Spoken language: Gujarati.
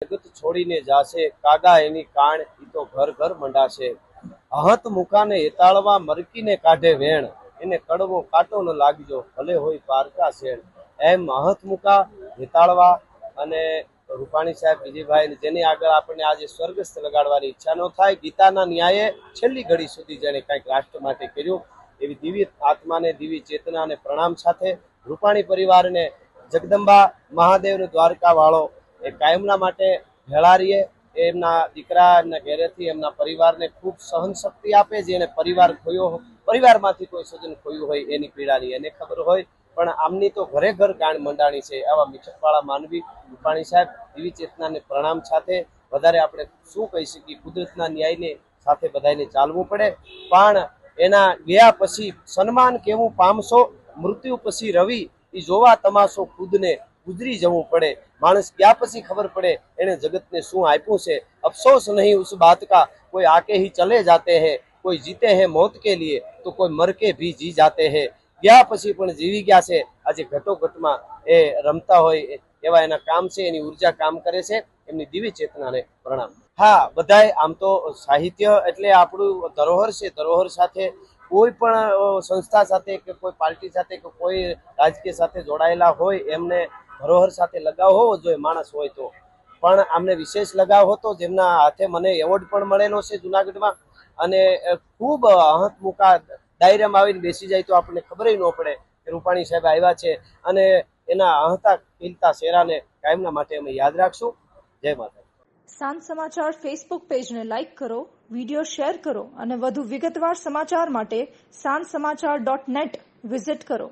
જગત છોડીને જાશે, કાગા એની કાણ ઈ તો ઘર ઘર મંડાશે. હત મુકાને હેતાળવા મરકીને કાઢે વેણ, એને કડવો કાંટો ન લાગજો ભલે હોય પારકા શેણ. એમ હત મુકા હેતાળવા અને રૂપાણી સાહેબ વિજયભાઈ, જેની આગળ આપણને આજે સ્વર્ગસ્થ લગાડવાની ઈચ્છા ન થાય. ગીતાના ન્યાયે છેલ્લી ઘડી સુધી જેને કંઈક રાષ્ટ્ર માટે કર્યું, એવી દિવ્ય આત્માને, દિવ્ય ચેતનાને પ્રણામ સાથે રૂપાણી પરિવારને જગદંબા મહાદેવનો દ્વારકા વાળો એ કાયમના માટે ભેળારીએ. એમના દીકરા એમના ઘેરેથી એમના પરિવારને ખૂબ સહન શક્તિ આપે. જેને પરિવાર ખોયો, પરિવારમાંથી કોઈ સજ્જન ખોયું હોય એની પીડાની એને ખબર હોય, પણ આમની તો ઘરે ઘર ગાણ મંડાણી છે. આવા મિઠકવાળા માનવી રૂપાણી સાહેબ, દિવ્ય ચેતનાને પ્રણામ સાથે વધારે આપણે શું કહી શકીએ. કુદરતના ન્યાયને સાથે બધાને ચાલવું પડે, પણ એના ગયા પછી સન્માન કેવું પામશો, મૃત્યુ પછી રવિ એ જોવા તમાશો ખુદને ગુજરી જવું પડે. માણસ ગયા પછી ખબર પડે એને જગતને શું આપ્યું છે. અફસોસ નહીં ઉસ બાત કા, કોઈ આકે ही चले जाते हैं, કોઈ જીતે हैं मौत के लिए तो કોઈ मर के भी जी जाते हैं. ગયા પછી પણ જીવી ગયા છે. આજે ઘટોઘટમાં એ રમતા હોય એવા એના કામ છે, એની ઉર્જા કામ કરે છે. એમની દિવ્ય ચેતનાને પ્રણામ. હા, બધાય આમ તો સાહિત્ય એટલે આપણું ધરોહર છે. ધરોહર સાથે કોઈ પણ સંસ્થા સાથે કે કોઈ પાર્ટી સાથે કે કોઈ રાજકીય સાથે જોડાયેલા હોય એમને ધરોહર સાથે લગાવ હોવો જોઈએ, માણસ હોય તો. પણ આમને વિશેષ લગાવ હતો, જેમના હાથે મને એવોર્ડ પણ મળેલો છે જુનાગઢમાં. અને ખૂબ હંત મુકા ડાયરામાં આવીને બેસી જાય તો આપણને ખબર ન પડે કે રૂપાણી સાહેબ આવ્યા છે. અને એના હંતા ખીલતા ચહેરાને કાયમના માટે અમે યાદ રાખશું. જય માતા. સાંજ સમાચાર ફેસબુક પેજને લાઇક કરો, વિડીયો શેર કરો અને વધુ વિગતવાર સમાચાર માટે sanssamachar.net વિઝિટ કરો.